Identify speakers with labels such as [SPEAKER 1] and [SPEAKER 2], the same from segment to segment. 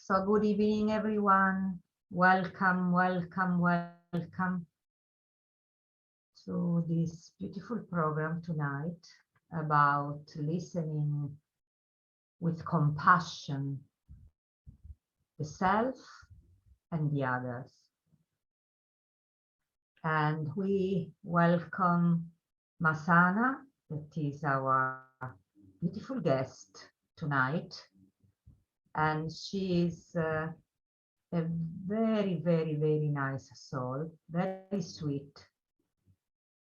[SPEAKER 1] So good evening, everyone. Welcome, welcome, welcome to this beautiful program tonight about listening with compassion, the self and the others. And we welcome Masana, that is our beautiful guest tonight. And she is a very, very, very nice soul, very sweet.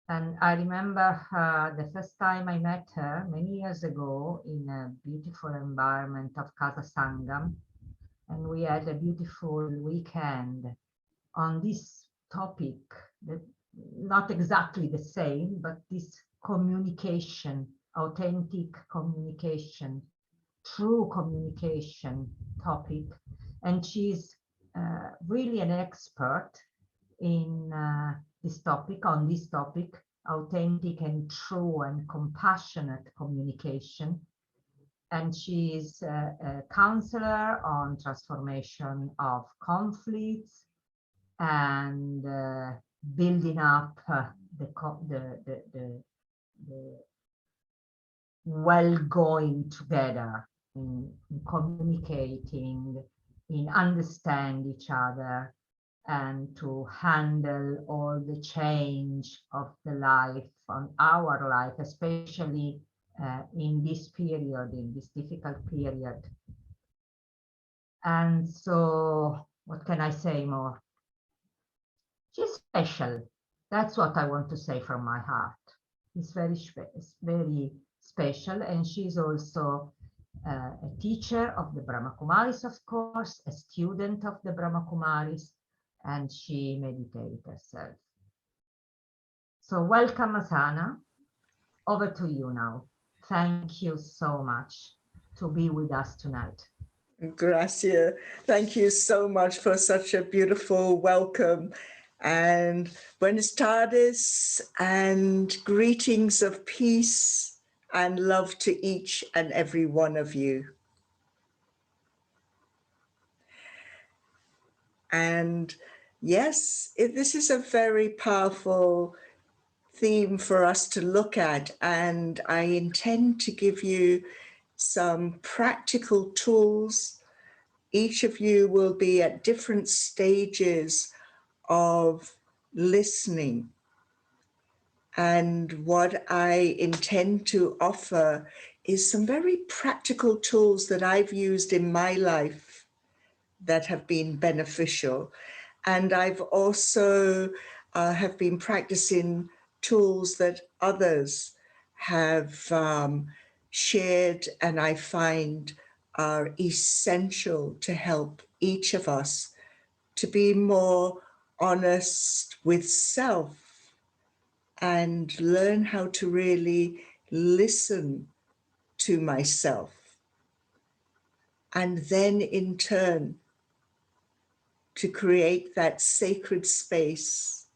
[SPEAKER 1] And I remember the first time I met her many years ago in a beautiful environment of Casa Sangam. And we had a beautiful weekend on this topic, that not exactly the same, but this communication, authentic communication, true communication topic. And she's really an expert in this topic, on this topic, authentic and true and compassionate communication. And she is a counselor on transformation of conflicts and building up the well-going together in communicating, in understand each other, and to handle all the change of the life, on our life, especially in this period, in this difficult period. And so, what can I say more? She's special. That's what I want to say from my heart. It's very special, and she's also a teacher of the Brahma Kumaris, of course, a student of the Brahma Kumaris, and she meditates herself. So welcome, Masana. Over to you now. Thank you so much to be with us tonight.
[SPEAKER 2] Gracia, thank you so much for such a beautiful welcome. And buenas tardes, and greetings of peace and love to each and every one of you. And yes, this is a very powerful theme for us to look at, and I intend to give you some practical tools. Each of you will be at different stages of listening. And what I intend to offer is some very practical tools that I've used in my life that have been beneficial. And I've also have been practicing tools that others have shared, and I find are essential to help each of us to be more honest with self and learn how to really listen to myself. And then in turn, to create that sacred space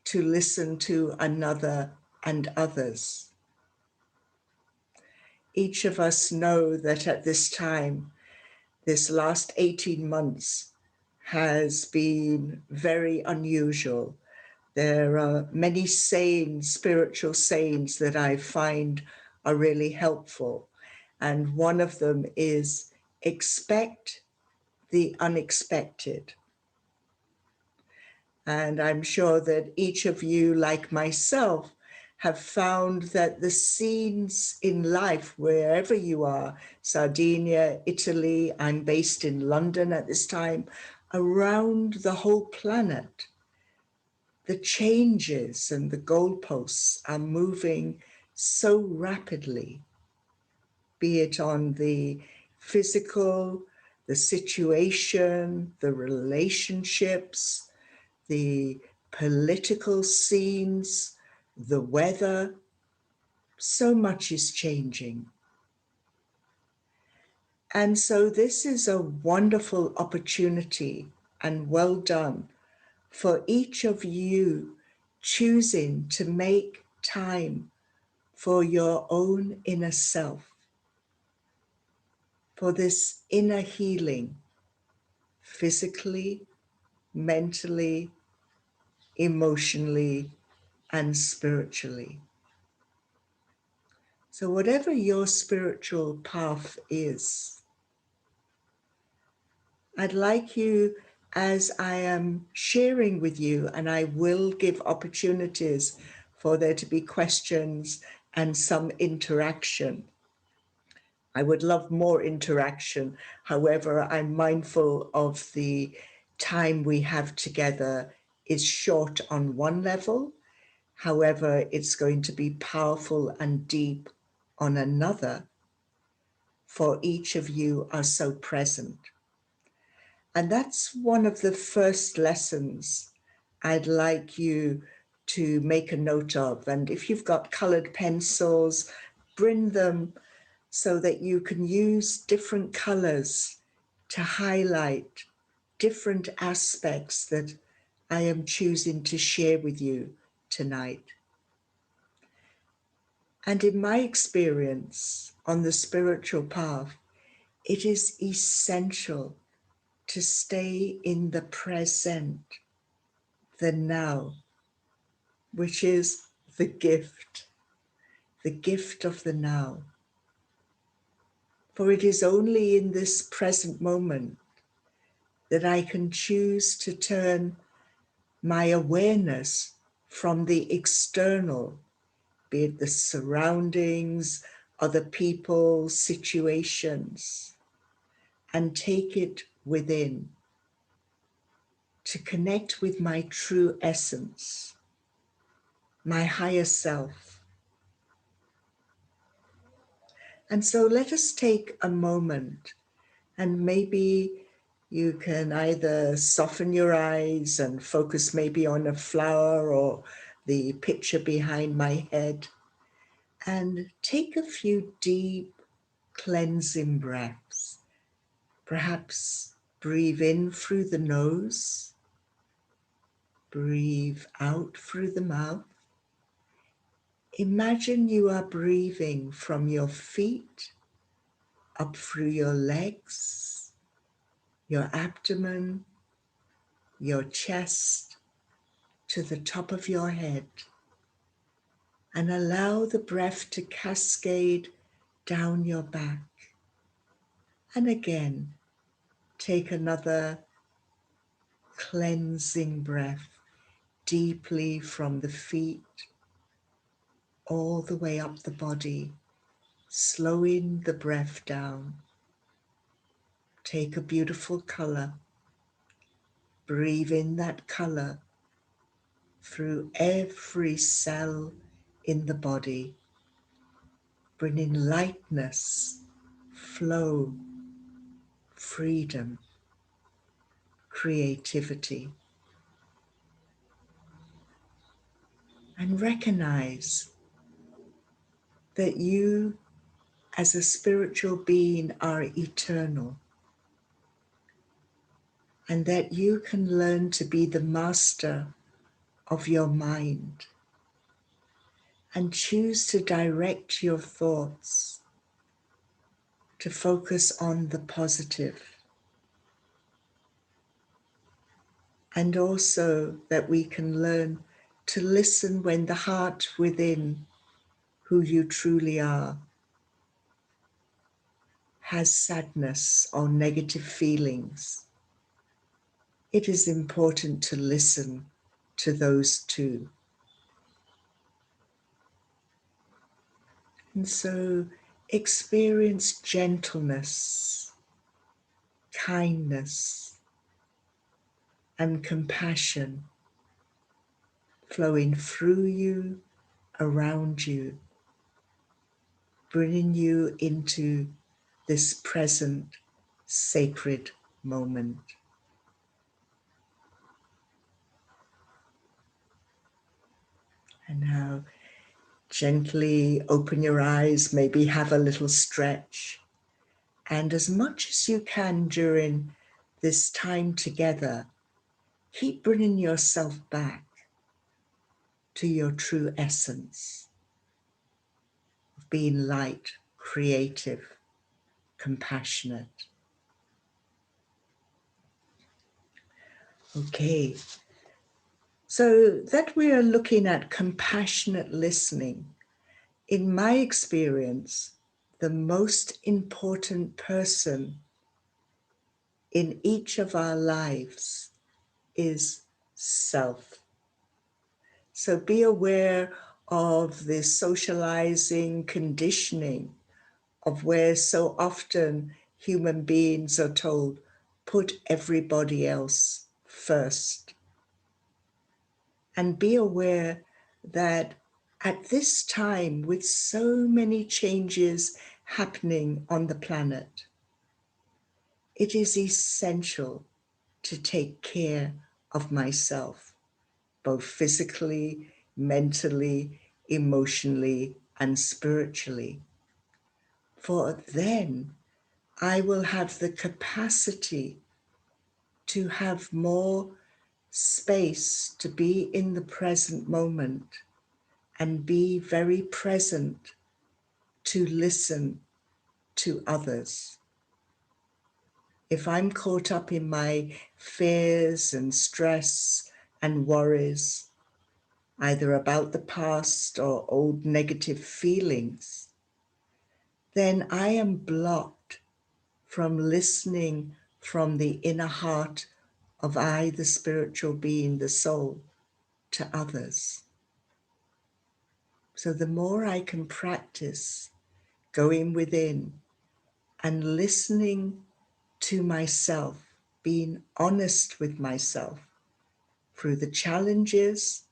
[SPEAKER 2] to listen to another and others. Each of us know that at this time, this last 18 months has been very unusual. There are many sayings, spiritual sayings, that I find are really helpful. And one of them is, expect the unexpected. And I'm sure that each of you, like myself, have found that the scenes in life, wherever you are, Sardinia, Italy, I'm based in London at this time, around the whole planet, the changes and the goalposts are moving so rapidly, be it on the physical, the situation, the relationships, the political scenes, the weather. So much is changing. And so this is a wonderful opportunity, and well done, for each of you choosing to make time for your own inner self, for this inner healing, physically, mentally, emotionally, and spiritually. So whatever your spiritual path is, I'd like you, as I am sharing with you, and I will give opportunities for there to be questions and some interaction. I would love more interaction. However, I'm mindful of the time we have together is short on one level. However, it's going to be powerful and deep on another, for each of you are so present. And that's one of the first lessons I'd like you to make a note of. And if you've got colored pencils, bring them so that you can use different colors to highlight different aspects that I am choosing to share with you tonight. And in my experience on the spiritual path, it is essential to stay in the present, the now, which is the gift of the now. For it is only in this present moment that I can choose to turn my awareness from the external, be it the surroundings, other people, situations, and take it within to connect with my true essence, my higher self. And so let us take a moment, and maybe you can either soften your eyes and focus maybe on a flower or the picture behind my head, and take a few deep cleansing breaths. Perhaps breathe in through the nose, breathe out through the mouth. Imagine you are breathing from your feet up through your legs, your abdomen, your chest, to the top of your head, and allow the breath to cascade down your back. And again, take another cleansing breath deeply from the feet all the way up the body, slowing the breath down. Take a beautiful color. Breathe in that color through every cell in the body, bringing lightness, flow, freedom, creativity. And recognize that you, as a spiritual being, are eternal, and that you can learn to be the master of your mind and choose to direct your thoughts to focus on the positive. And also that we can learn to listen when the heart within, who you truly are, has sadness or negative feelings. It is important to listen to those too. And so experience gentleness, kindness, and compassion flowing through you, around you, bringing you into this present sacred moment. And now gently open your eyes, maybe have a little stretch. And as much as you can during this time together, keep bringing yourself back to your true essence of being light, creative, compassionate. Okay, so that we are looking at compassionate listening. In my experience, the most important person in each of our lives is self. So be aware of the socializing conditioning of where so often human beings are told, put everybody else first. And be aware that at this time, with so many changes happening on the planet, it is essential to take care of myself, both physically, mentally, emotionally, and spiritually. For then I will have the capacity to have more space to be in the present moment and be very present to listen to others. If I'm caught up in my fears and stress and worries, either about the past or old negative feelings, then I am blocked from listening from the inner heart of I, the spiritual being, the soul, to others. So the more I can practice going within and listening to myself, being honest with myself through the challenges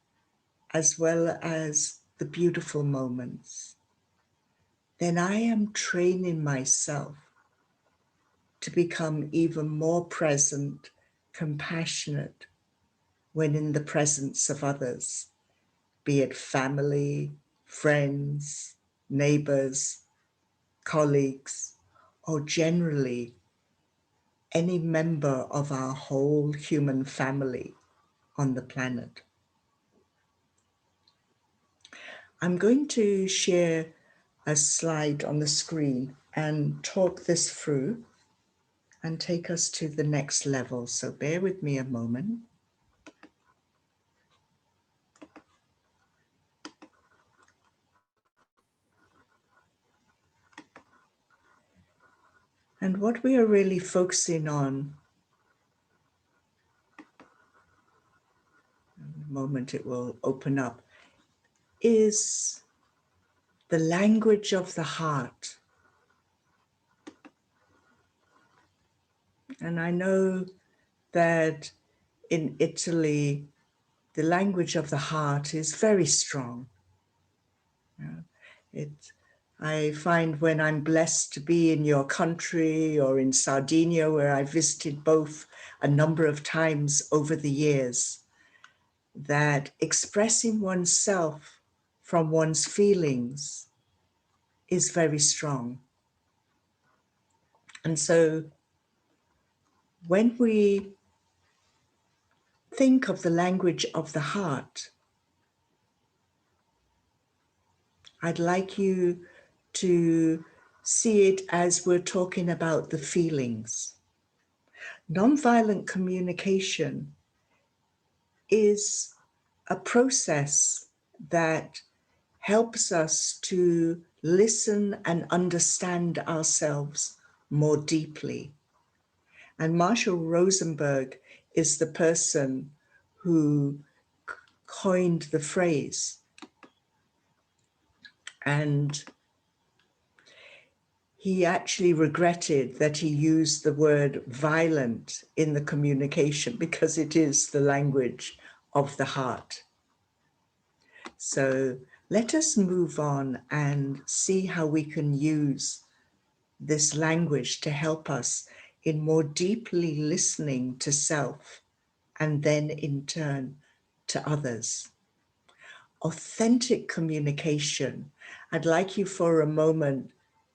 [SPEAKER 2] as well as the beautiful moments, then I am training myself to become even more present, compassionate when in the presence of others, be it family, friends, neighbors, colleagues, or generally any member of our whole human family on the planet. I'm going to share a slide on the screen and talk this through and take us to the next level. So bear with me a moment. And what we are really focusing on, in a moment it will open up, is the language of the heart. And I know that in Italy, the language of the heart is very strong. I find when I'm blessed to be in your country or in Sardinia, where I visited both a number of times over the years, that expressing oneself from one's feelings is very strong. And so when we think of the language of the heart, I'd like you to see it as we're talking about the feelings. Nonviolent communication is a process that helps us to listen and understand ourselves more deeply. And Marshall Rosenberg is the person who coined the phrase. And he actually regretted that he used the word violent in the communication because it is the language of the heart. So let us move on and see how we can use this language to help us in more deeply listening to self and then in turn to others. Authentic communication. I'd like you for a moment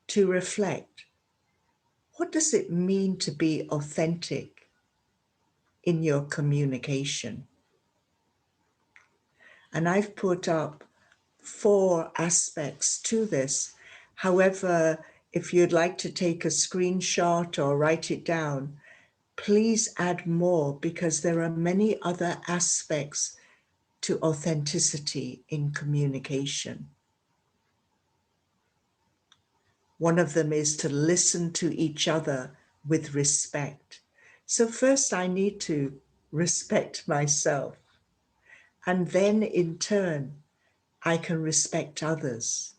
[SPEAKER 2] to reflect. What does it mean to be authentic in your communication? And I've put up 4 aspects to this. However, If you'd like to take a screenshot or write it down, please add more, because there are many other aspects to authenticity in communication. One of them is to listen to each other with respect. So first I need to respect myself, and then in turn, I can respect others.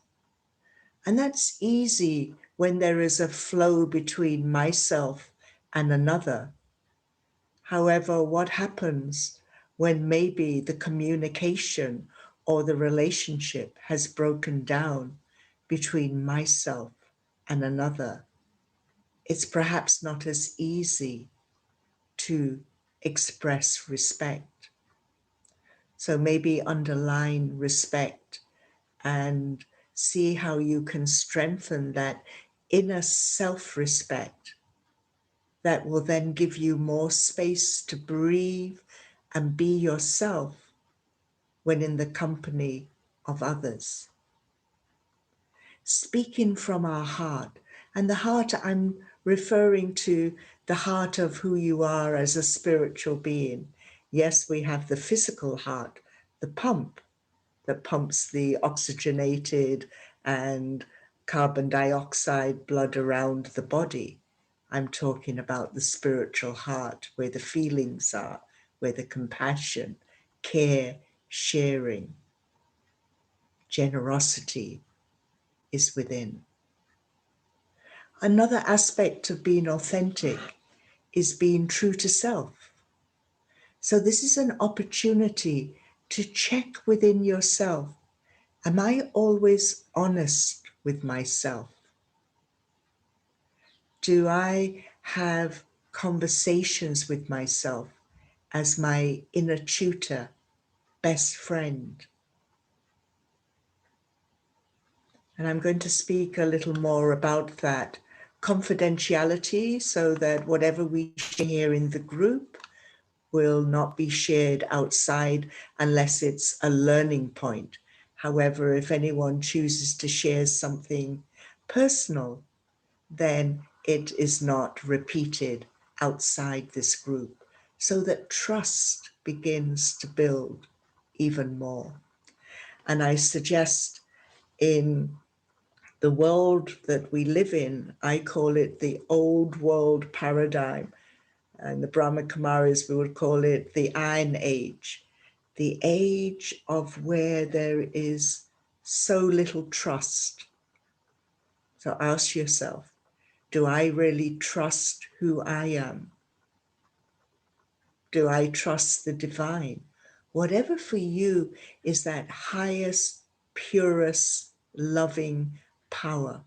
[SPEAKER 2] And that's easy when there is a flow between myself and another. However, what happens when maybe the communication or the relationship has broken down between myself and another? It's perhaps not as easy to express respect. So maybe underline respect and see how you can strengthen that inner self-respect that will then give you more space to breathe and be yourself when in the company of others. Speaking from our heart, and the heart I'm referring to the heart of who you are as a spiritual being. Yes, we have the physical heart, the pump that pumps the oxygenated and carbon dioxide blood around the body. I'm talking about the spiritual heart, where the feelings are, where the compassion, care, sharing, generosity is within. Another aspect of being authentic is being true to self. So this is an opportunity to check within yourself. Am I always honest with myself? Do I have conversations with myself as my inner tutor, best friend? And I'm going to speak a little more about that. Confidentiality, so that whatever we share in the group will not be shared outside unless it's a learning point. However, if anyone chooses to share something personal, then it is not repeated outside this group, so that trust begins to build even more. And I suggest in the world that we live in, I call it the old world paradigm. And the Brahma Kumaris, we would call it the Iron Age, the age of where there is so little trust. So ask yourself, do I really trust who I am? Do I trust the divine? Whatever for you is that highest, purest, loving power,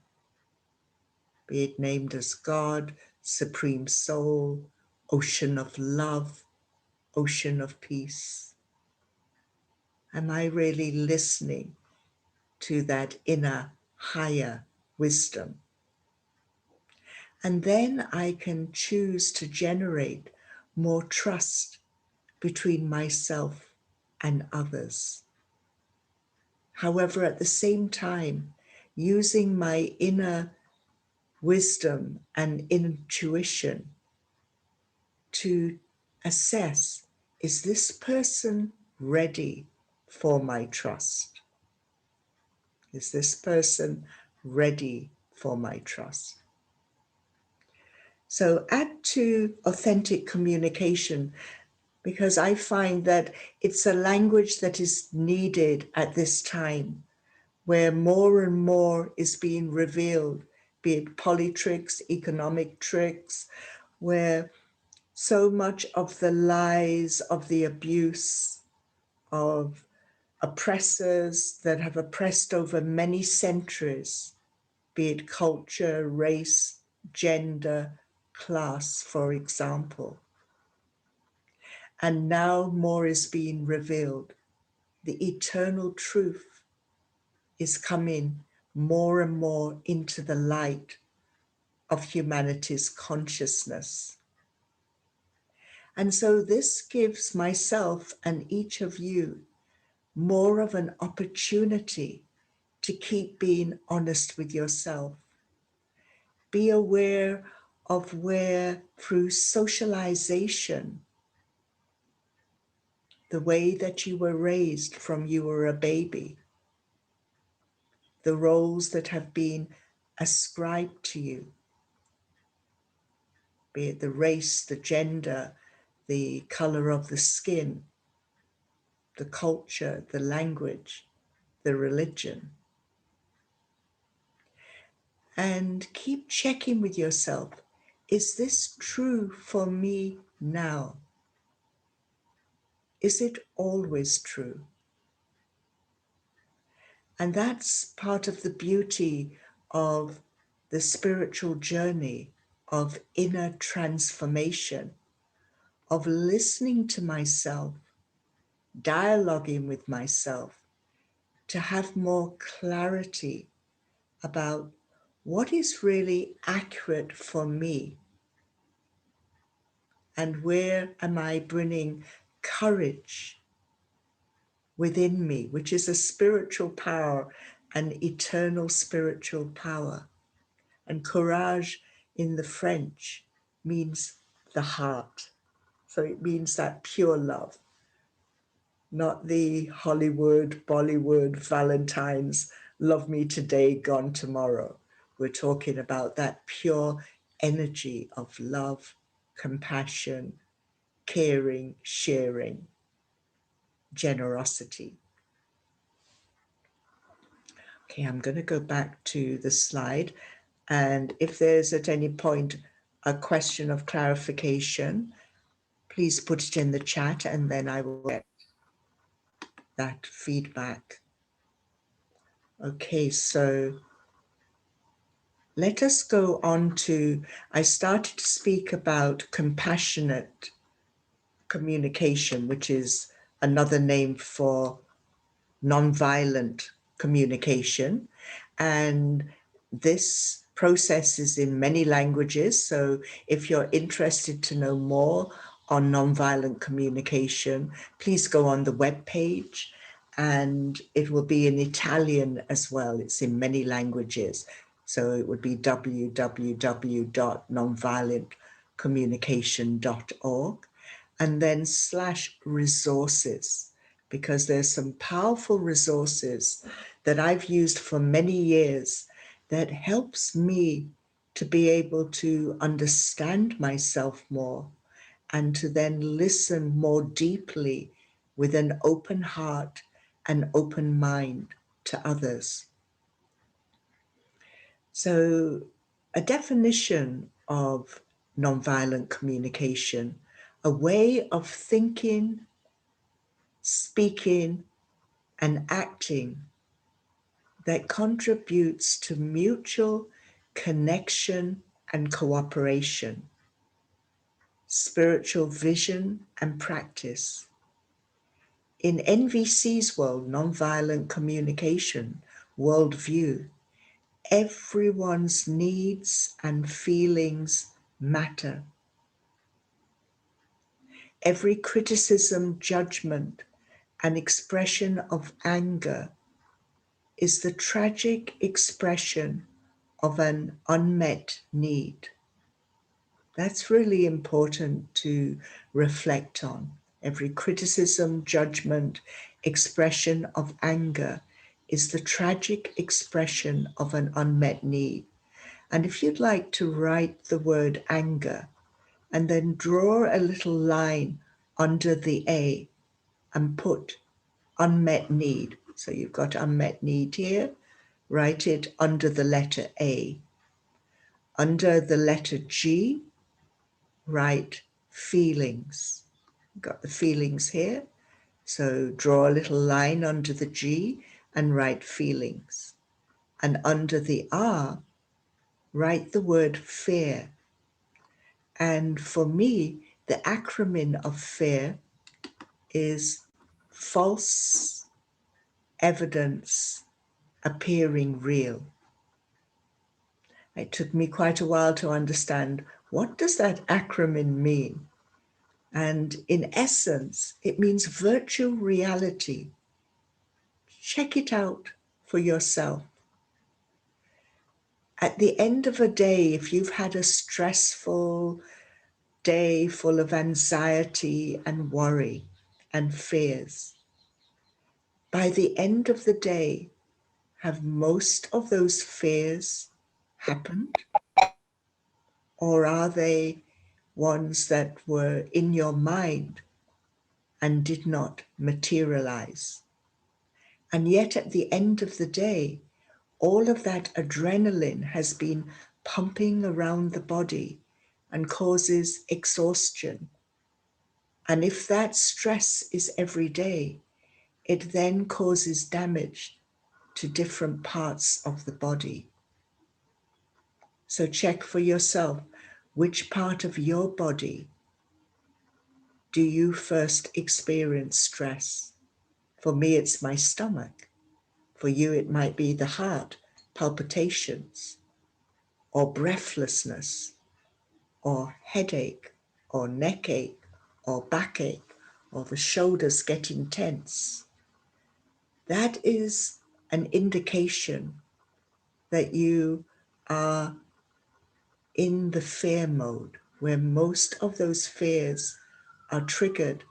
[SPEAKER 2] be it named as God, Supreme Soul, Ocean of Love, Ocean of Peace. Am I really listening to that inner, higher wisdom? And then I can choose to generate more trust between myself and others. However, at the same time, using my inner wisdom and intuition to assess, is this person ready for my trust? Is this person ready for my trust? So add to authentic communication, because I find that it's a language that is needed at this time, where more and more is being revealed, be it politricks, economic tricks, where so much of the lies, of the abuse, of oppressors that have oppressed over many centuries, be it culture, race, gender, class, for example. And now more is being revealed. The eternal truth is coming more and more into the light of humanity's consciousness. And so this gives myself and each of you more of an opportunity to keep being honest with yourself. Be aware of where, through socialization, the way that you were raised from you were a baby, the roles that have been ascribed to you, be it the race, the gender, the color of the skin, the culture, the language, the religion. And keep checking with yourself. Is this true for me now? Is it always true? And that's part of the beauty of the spiritual journey of inner transformation, of listening to myself, dialoguing with myself, to have more clarity about what is really accurate for me and where am I bringing courage within me, which is a spiritual power, an eternal spiritual power. And courage in the French means the heart. So it means that pure love, not the Hollywood, Bollywood, Valentine's, love me today, gone tomorrow. We're talking about that pure energy of love, compassion, caring, sharing, generosity. Okay, I'm going to go back to the slide. And if there's at any point a question of clarification, please put it in the chat and then I will get that feedback. Okay, so let us go on to, I started to speak about compassionate communication, which is another name for nonviolent communication. And this process is in many languages. So if you're interested to know more on nonviolent communication, please go on the webpage, and it will be in Italian as well. It's in many languages. So it would be www.nonviolentcommunication.org, and then /resources, because there's some powerful resources that I've used for many years that helps me to be able to understand myself more and to then listen more deeply with an open heart and open mind to others. So a definition of nonviolent communication, a way of thinking, speaking, and acting that contributes to mutual connection and cooperation, spiritual vision and practice. In NVC's world, nonviolent communication worldview, everyone's needs and feelings matter. Every criticism, judgment, and expression of anger is the tragic expression of an unmet need. That's really important to reflect on. Every criticism, judgment, expression of anger is the tragic expression of an unmet need. And if you'd like to write the word anger and then draw a little line under the A and put unmet need. So you've got unmet need here, write it under the letter A. Under the letter G, write feelings. Got the feelings here. So draw a little line under the G and write feelings. And under the R, write the word fear. And for me, the acronym of fear is false evidence appearing real. It took me quite a while to understand, what does that acronym mean? And in essence, it means virtual reality. Check it out for yourself. At the end of a day, if you've had a stressful day full of anxiety and worry and fears, by the end of the day, have most of those fears happened? Or are they ones that were in your mind and did not materialize? And yet at the end of the day, all of that adrenaline has been pumping around the body and causes exhaustion. And if that stress is every day, it then causes damage to different parts of the body. So check for yourself, which part of your body do you first experience stress? For me, it's my stomach. For you, it might be the heart, palpitations, or breathlessness, or headache, or neck ache, or backache, or the shoulders getting tense. That is an indication that you are in the fear mode, where most of those fears are triggered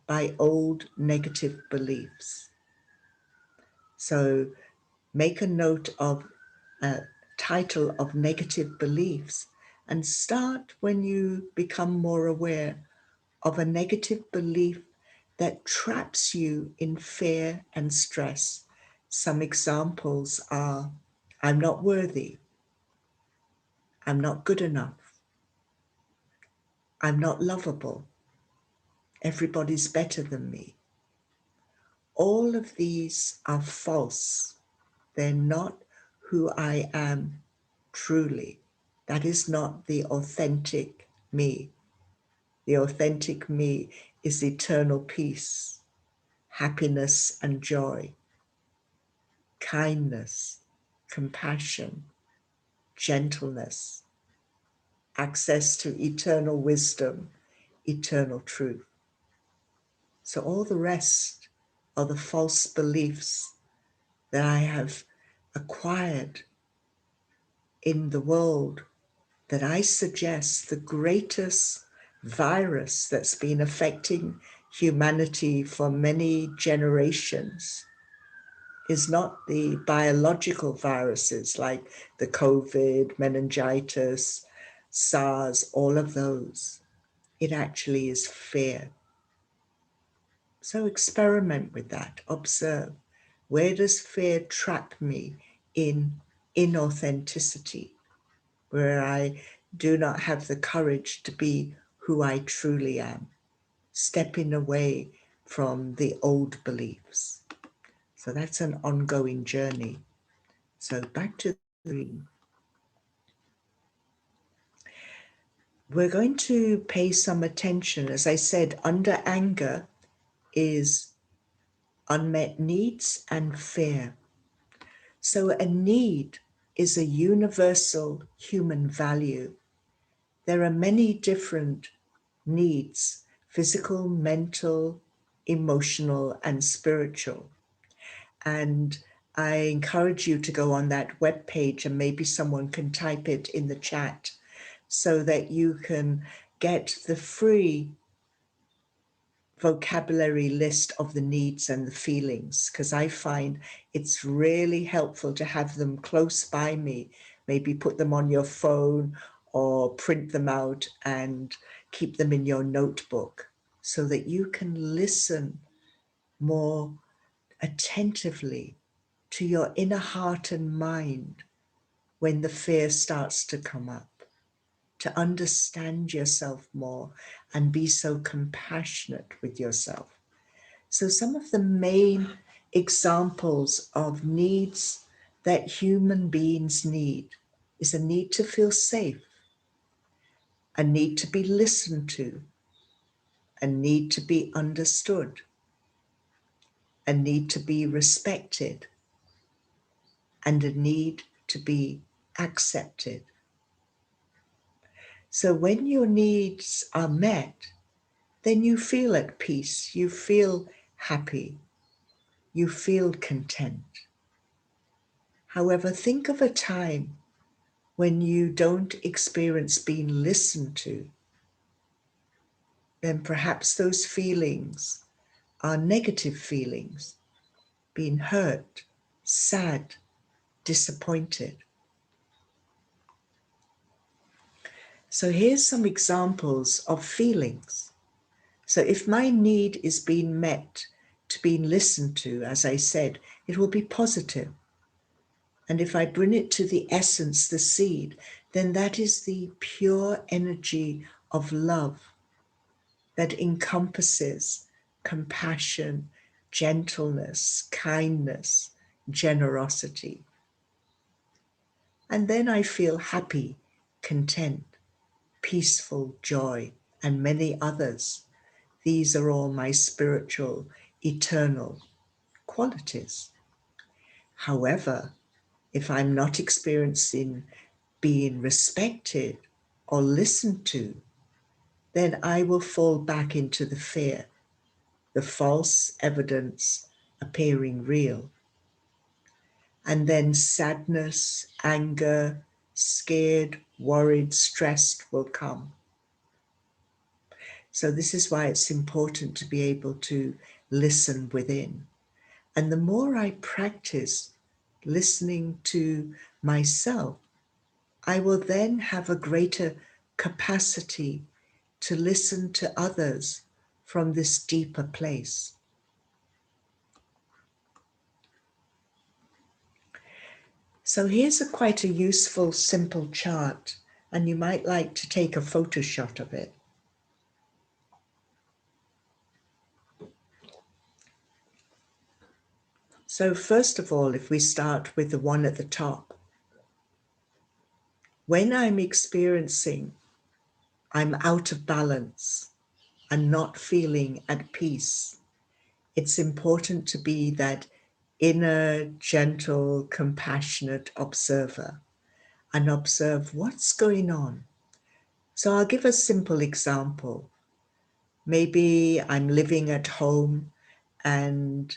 [SPEAKER 2] by old negative beliefs. So make a note of a title of negative beliefs and start when you become more aware of a negative belief that traps you in fear and stress. Some examples are, I'm not worthy. I'm not good enough. I'm not lovable. Everybody's better than me. All of these are false. They're not who I am truly. That is not the authentic me. The authentic me is eternal peace, happiness and joy, kindness, compassion, gentleness, access to eternal wisdom, eternal truth. So all the rest are the false beliefs that I have acquired in the world, that I suggest the greatest virus that's been affecting humanity for many generations is not the biological viruses like the COVID, meningitis, SARS, all of those. It actually is fear. So experiment with that, observe. Where does fear trap me in inauthenticity, where I do not have the courage to be who I truly am, stepping away from the old beliefs? So that's an ongoing journey. So back to the dream. We're going to pay some attention. As I said, under anger is unmet needs and fear. So a need is a universal human value. There are many different needs: physical, mental, emotional, and spiritual. And I encourage you to go on that webpage, and maybe someone can type it in the chat so that you can get the free vocabulary list of the needs and the feelings, because I find it's really helpful to have them close by me. Maybe put them on your phone or print them out and keep them in your notebook so that you can listen more attentively to your inner heart and mind when the fear starts to come up, to understand yourself more and be so compassionate with yourself. So some of the main examples of needs that human beings need is a need to feel safe, a need to be listened to, a need to be understood, a need to be respected, and a need to be accepted. So when your needs are met, then you feel at peace, you feel happy, you feel content. However, think of a time when you don't experience being listened to, then perhaps those feelings are negative feelings, being hurt, sad, disappointed. So here's some examples of feelings. So if my need is being met, to being listened to, as I said, it will be positive. And if I bring it to the essence, the seed, then that is the pure energy of love that encompasses compassion, gentleness, kindness, generosity. And then I feel happy, content, peaceful, joy, and many others. These are all my spiritual, eternal qualities. However, if I'm not experiencing being respected or listened to, then I will fall back into the fear, the false evidence appearing real. And then sadness, anger, scared, worried, stressed will come. So this is why it's important to be able to listen within. And the more I practice listening to myself, I will then have a greater capacity to listen to others from this deeper place. So here's quite a useful, simple chart, and you might like to take a photo shot of it. So first of all, if we start with the one at the top, when I'm experiencing I'm out of balance and not feeling at peace, it's important to be that inner, gentle, compassionate observer and observe what's going on. So I'll give a simple example. Maybe I'm living at home and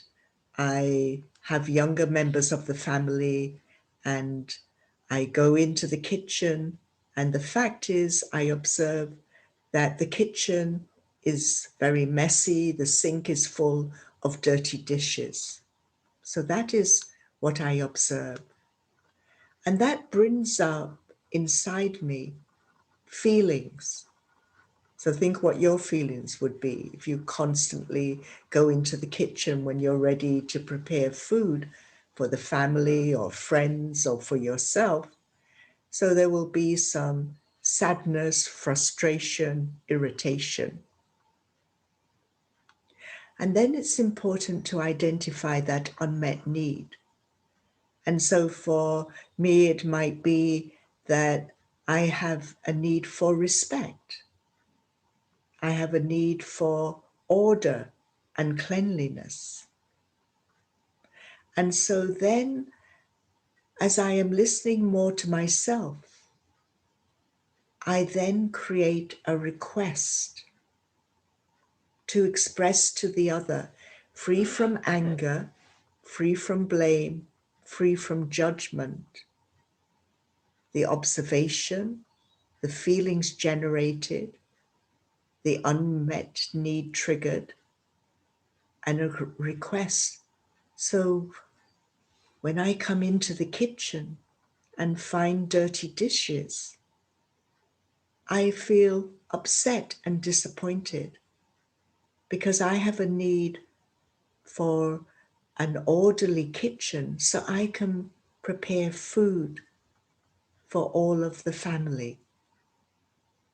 [SPEAKER 2] I have younger members of the family and I go into the kitchen, and the fact is I observe that the kitchen is very messy, the sink is full of dirty dishes. So that is what I observe. And that brings up inside me feelings. So think what your feelings would be if you constantly go into the kitchen when you're ready to prepare food for the family or friends or for yourself. So there will be some sadness, frustration, irritation. And then it's important to identify that unmet need. And so for me, it might be that I have a need for respect. I have a need for order and cleanliness. And so then, as I am listening more to myself, I then create a request to express to the other, free from anger, free from blame, free from judgment, the observation, the feelings generated, the unmet need triggered, and a request. So when I come into the kitchen and find dirty dishes, I feel upset and disappointed because I have a need for an orderly kitchen so I can prepare food for all of the family.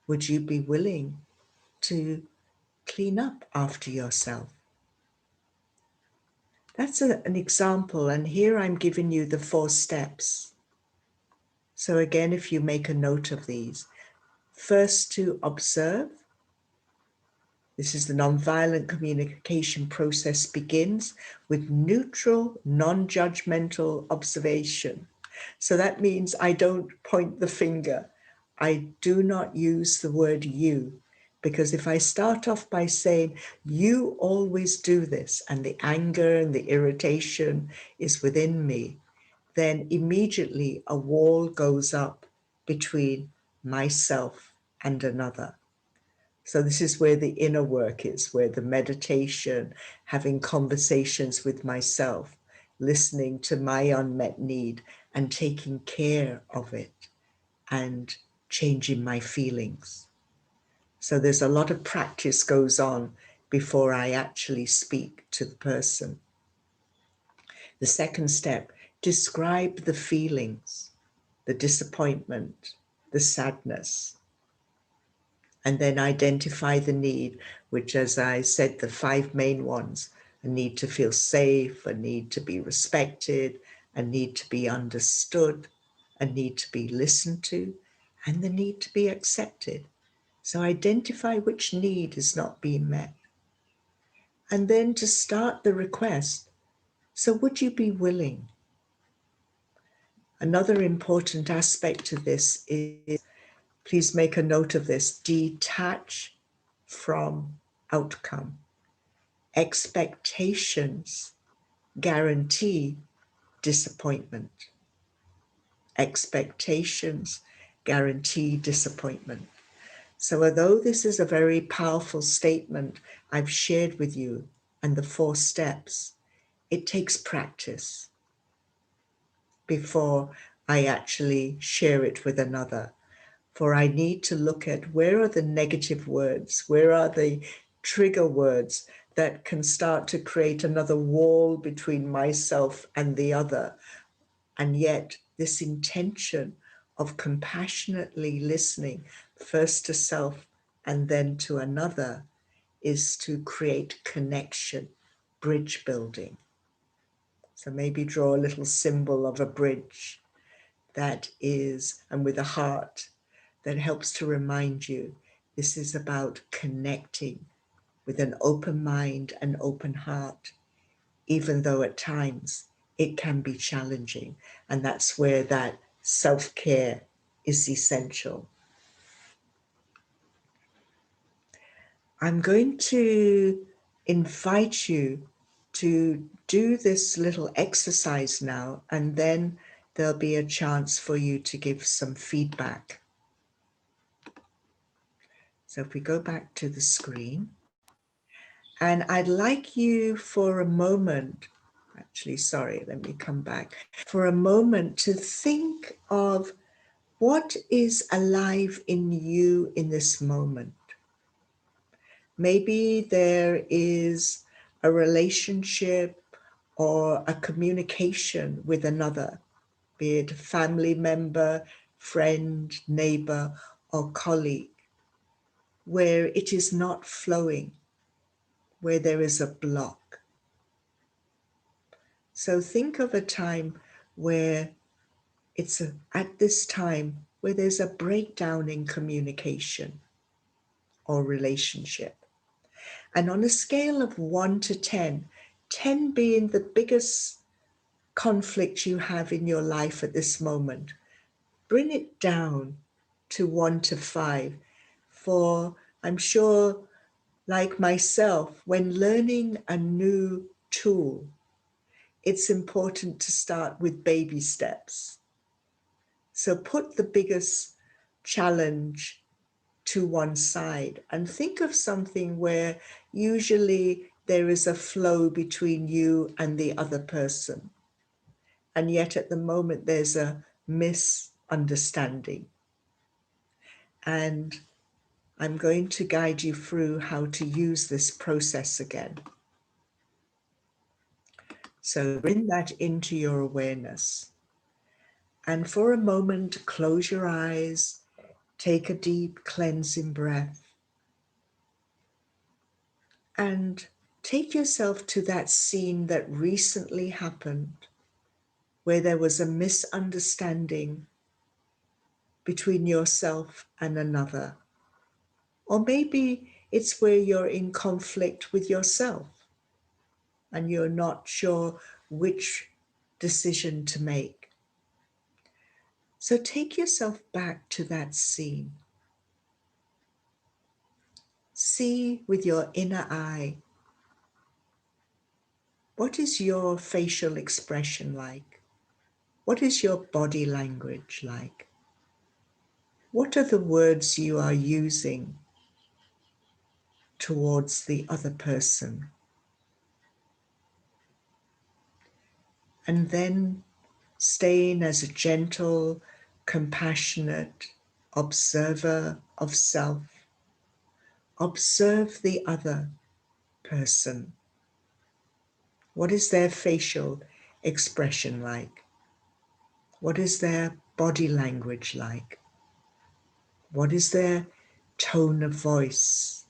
[SPEAKER 2] Would you be willing to clean up after yourself? That's an example, and here I'm giving you the 4 steps. So again, if you make a note of these, first to observe. This is the nonviolent communication process begins with neutral, non-judgmental observation. So that means I don't point the finger. I do not use the word you, because if I start off by saying, you always do this, and the anger and the irritation is within me, then immediately a wall goes up between myself and another. So this is where the inner work is, where the meditation, having conversations with myself, listening to my unmet need and taking care of it and changing my feelings. So there's a lot of practice goes on before I actually speak to the person. The second step, describe the feelings, the disappointment, the sadness, and then identify the need, which, as I said, the 5 main ones: a need to feel safe, a need to be respected, a need to be understood, a need to be listened to, and the need to be accepted. So identify which need is not being met. And then to start the request, so would you be willing? Another important aspect to this is, please make a note of this, detach from outcome. Expectations guarantee disappointment. Expectations guarantee disappointment. So although this is a very powerful statement I've shared with you and the 4 steps, it takes practice before I actually share it with another. For I need to look at, where are the negative words? Where are the trigger words that can start to create another wall between myself and the other? And yet this intention of compassionately listening, first to self and then to another, is to create connection, bridge building. So maybe draw a little symbol of a bridge that is, and with a heart, that helps to remind you this is about connecting with an open mind and open heart, even though at times it can be challenging. And that's where that self-care is essential. I'm going to invite you to do this little exercise now, and then there'll be a chance for you to give some feedback. So if we go back to the screen, and I'd like you for a moment, actually, sorry, let me come back, for a moment to think of what is alive in you in this moment. Maybe there is a relationship or a communication with another, be it a family member, friend, neighbor, or colleague, where it is not flowing, where there is a block. So think of a time where at this time where there's a breakdown in communication or relationship. And on a scale of 1 to 10, 10 being the biggest conflict you have in your life at this moment, bring it down to 1 to 5. For I'm sure, like myself, when learning a new tool, it's important to start with baby steps. So put the biggest challenge to one side and think of something where usually there is a flow between you and the other person. And yet at the moment there's a misunderstanding. And I'm going to guide you through how to use this process again. So bring that into your awareness. And for a moment, close your eyes, take a deep cleansing breath, and take yourself to that scene that recently happened, where there was a misunderstanding between yourself and another. Or maybe it's where you're in conflict with yourself and you're not sure which decision to make. So take yourself back to that scene. See with your inner eye, what is your facial expression like? What is your body language like? What are the words you are using towards the other person? And then staying as a gentle, compassionate observer of self. Observe the other person. What is their facial expression like? What is their body language like? What is their tone of voice?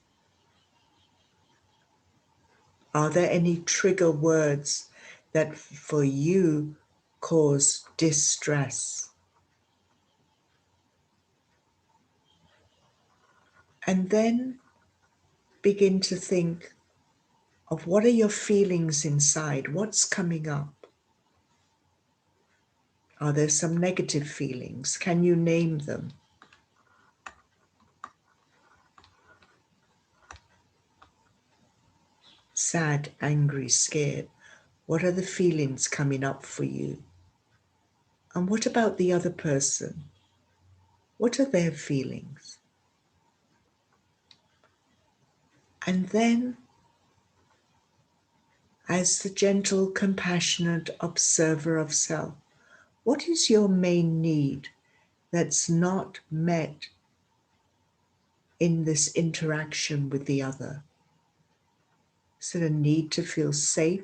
[SPEAKER 2] Are there any trigger words that for you cause distress? And then begin to think of what are your feelings inside? What's coming up? Are there some negative feelings? Can you name them? Sad, angry, scared. What are the feelings coming up for you? And what about the other person? What are their feelings? And then, as the gentle, compassionate observer of self, what is your main need that's not met in this interaction with the other? Is it a need to feel safe?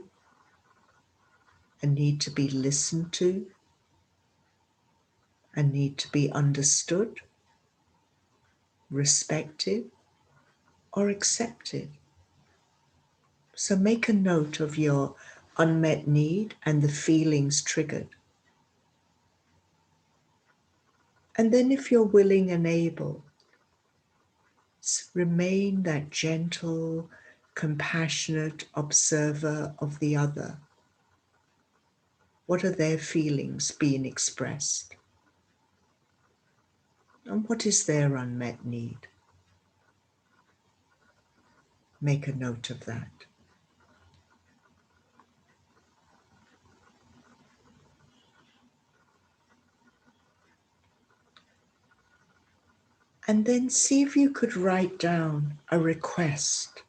[SPEAKER 2] A need to be listened to? A need to be understood, respected, or accepted? So make a note of your unmet need and the feelings triggered. And then if you're willing and able, remain that gentle, compassionate observer of the other. What are their feelings being expressed? And what is their unmet need? Make a note of that. And then see if you could write down a request,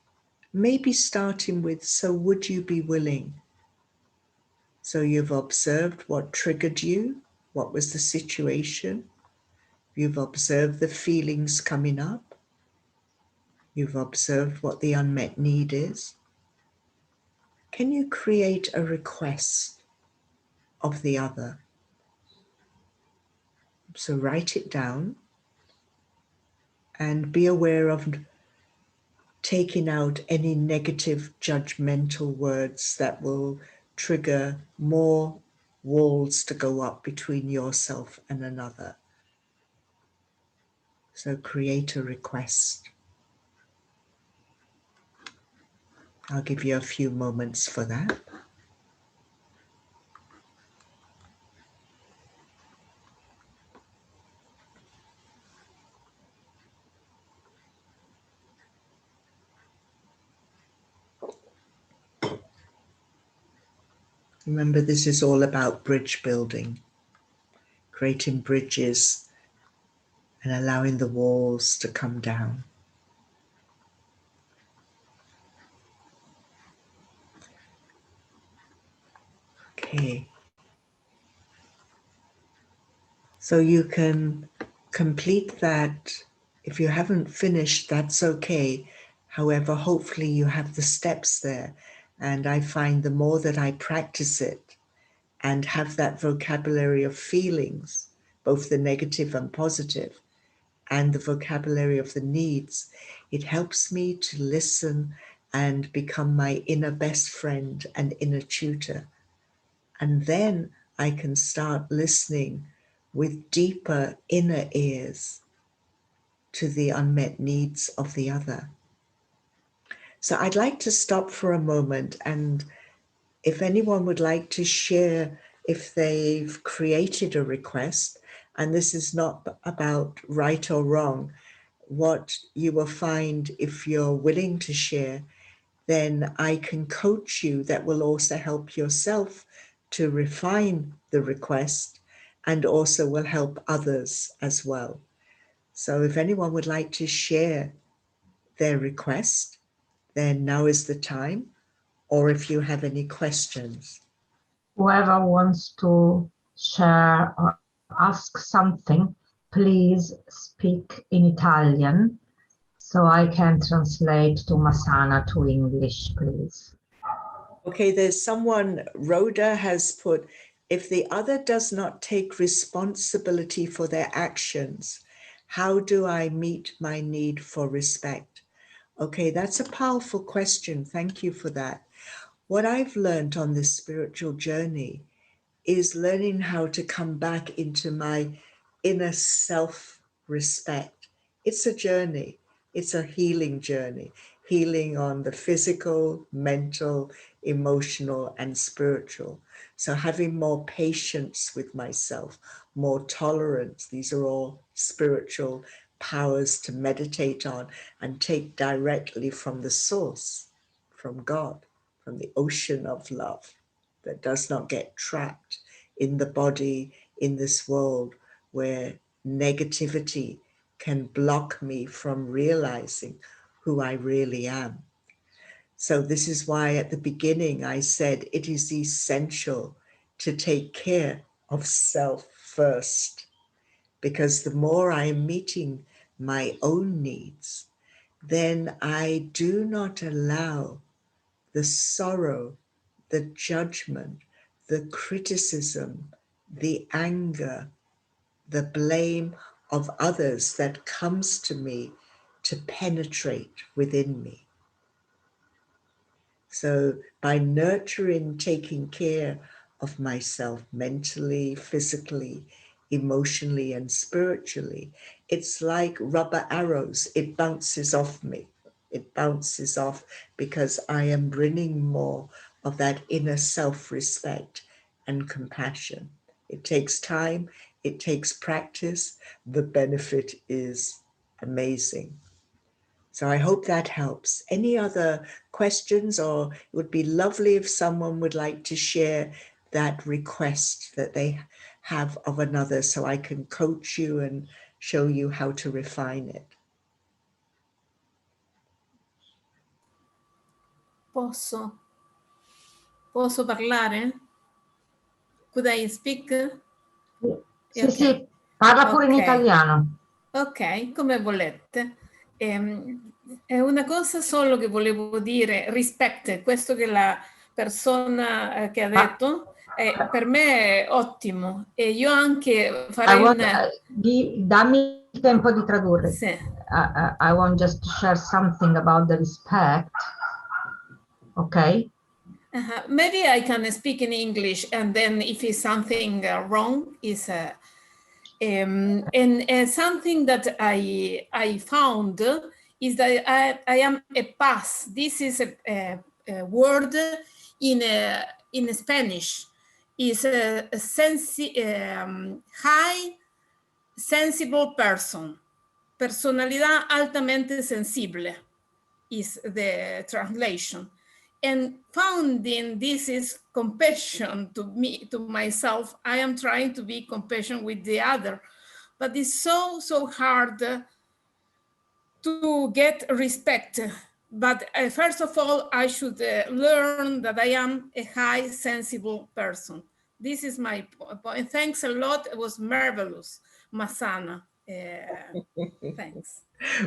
[SPEAKER 2] maybe starting with, so would you be willing? So you've observed what triggered you, what was the situation, you've observed the feelings coming up, you've observed what the unmet need is. Can you create a request of the other? So write it down and be aware of taking out any negative judgmental words that will trigger more walls to go up between yourself and another. So create a request. I'll give you a few moments for that. Remember, this is all about bridge building, creating bridges and allowing the walls to come down. Okay. So you can complete that. If you haven't finished, that's okay. However, hopefully you have the steps there. And I find the more that I practice it and have that vocabulary of feelings, both the negative and positive, and the vocabulary of the needs, it helps me to listen and become my inner best friend and inner tutor. And then I can start listening with deeper inner ears to the unmet needs of the other. So I'd like to stop for a moment, and if anyone would like to share if they've created a request, and this is not about right or wrong, what you will find if you're willing to share, then I can coach you that will also help yourself to refine the request and also will help others as well. So if anyone would like to share their request, then now is the time, or if you have any questions.
[SPEAKER 1] Whoever wants to share or ask something, please speak in Italian so I can translate to Masana to English, please.
[SPEAKER 2] Okay, there's someone, Rhoda has put, if the other does not take responsibility for their actions, how do I meet my need for respect? Okay, that's a powerful question. Thank you for that. What I've learned on this spiritual journey is learning how to come back into my inner self-respect. It's a journey. It's a healing journey, healing on the physical, mental, emotional, and spiritual. So having more patience with myself, more tolerance. These are all spiritual powers to meditate on and take directly from the source, from God, from the ocean of love that does not get trapped in the body, in this world where negativity can block me from realizing who I really am. So this is why at the beginning I said it is essential to take care of self first, because the more I am meeting my own needs, then I do not allow the sorrow, the judgment, the criticism, the anger, the blame of others that comes to me to penetrate within me. So by nurturing, taking care of myself mentally, physically, emotionally, and spiritually, it's like rubber arrows. It bounces off me. It bounces off because I am bringing more of that inner self-respect and compassion. It takes time. It takes practice. The benefit is amazing. So I hope that helps. Any other questions, or it would be lovely if someone would like to share that request that they have of another so I can coach you and show you how to refine it.
[SPEAKER 3] Posso parlare? Could I speak?
[SPEAKER 1] Sì,
[SPEAKER 3] Ok.
[SPEAKER 1] sì, parla pure in
[SPEAKER 3] Ok.
[SPEAKER 1] italiano.
[SPEAKER 3] Ok, come volete. È una cosa solo che volevo dire, rispetto, questo che la persona che ha detto, per me è ottimo e io anche farei
[SPEAKER 1] Dammi il tempo di tradurre.
[SPEAKER 3] Sì.
[SPEAKER 1] I want just to share something about the respect. Okay?
[SPEAKER 3] Maybe I can speak in English, and then if it's something wrong, is and something that I found is that I am a pass. This is a word in Spanish. Is a high sensible person. Personalidad altamente sensible is the translation. And founding this is compassion to me, to myself. I am trying to be compassionate with the other, but it's so hard to get respect. But first of all, I should learn that I am a high sensible person. This is my point. Thanks a lot. It was marvelous, Masana. Thanks.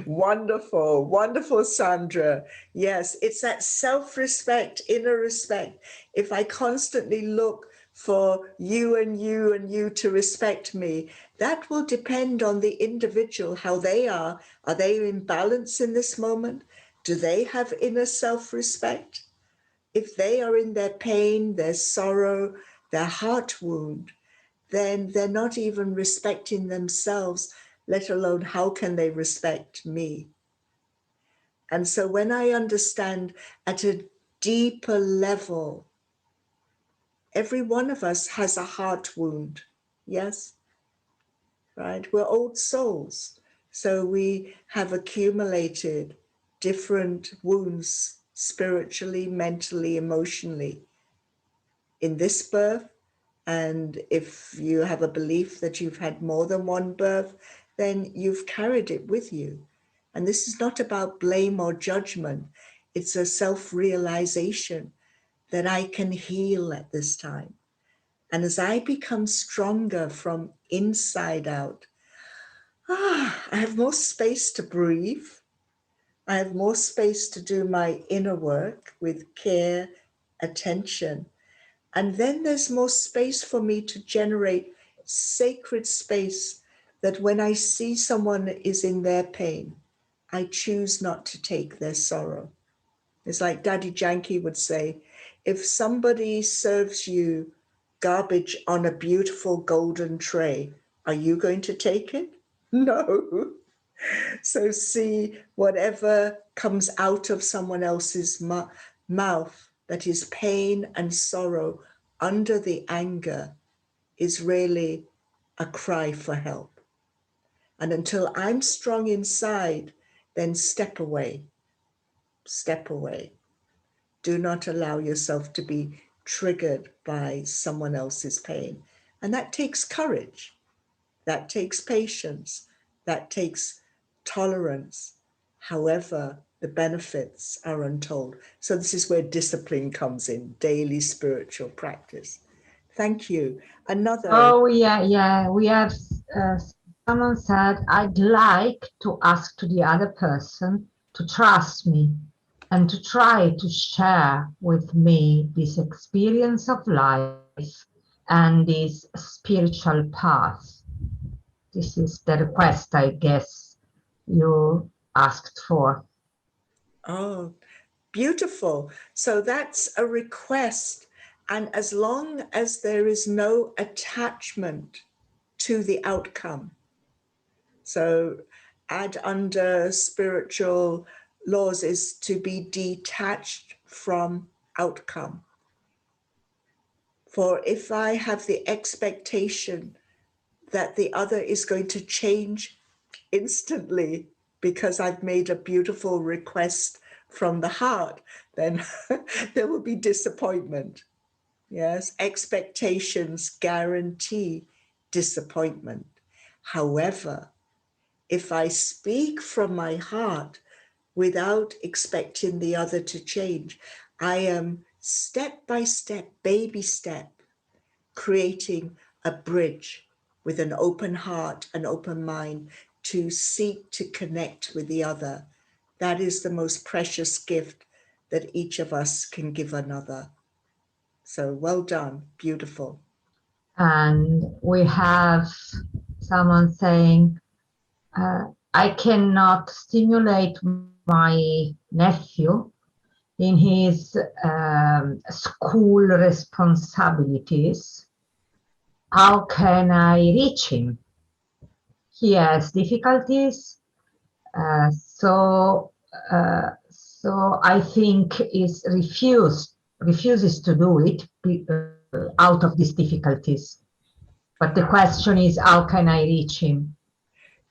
[SPEAKER 2] Wonderful, wonderful, Sandra. Yes, it's that self-respect, inner respect. If I constantly look for you and you and you to respect me, that will depend on the individual, how they are. Are they in balance in this moment? Do they have inner self-respect? If they are in their pain, their sorrow, their heart wound, then they're not even respecting themselves, let alone how can they respect me? And so when I understand at a deeper level, every one of us has a heart wound, yes? Right? We're old souls. So we have accumulated different wounds spiritually, mentally, emotionally in this birth. And if you have a belief that you've had more than one birth, then you've carried it with you. And this is not about blame or judgment. It's a self-realization that I can heal at this time. And as I become stronger from inside out, I have more space to breathe. I have more space to do my inner work with care, attention. And then there's more space for me to generate sacred space that when I see someone is in their pain, I choose not to take their sorrow. It's like Daddy Yankee would say, if somebody serves you garbage on a beautiful golden tray, are you going to take it? No. So see, whatever comes out of someone else's mouth that is pain and sorrow under the anger is really a cry for help. And until I'm strong inside, then step away. Step away. Do not allow yourself to be triggered by someone else's pain. And that takes courage. That takes patience. That takes tolerance. However, the benefits are untold. So this is where discipline comes in, daily spiritual practice. Thank you. Another.
[SPEAKER 1] Oh, yeah. We have, someone said, I'd like to ask to the other person to trust me and to try to share with me this experience of life and this spiritual path. This is the request, I guess, you asked for.
[SPEAKER 2] Oh, beautiful. So that's a request. And as long as there is no attachment to the outcome, so add under spiritual laws is to be detached from outcome. For if I have the expectation that the other is going to change instantly because I've made a beautiful request from the heart, then there will be disappointment. Yes, expectations guarantee disappointment. However, if I speak from my heart without expecting the other to change, I am step by step, baby step, creating a bridge with an open heart, an open mind to seek to connect with the other. That is the most precious gift that each of us can give another. So well done, beautiful.
[SPEAKER 1] And we have someone saying, I cannot stimulate my nephew in his school responsibilities. How can I reach him? He has difficulties, so I think is refuses to do it out of these difficulties. But the question is, how can I reach him?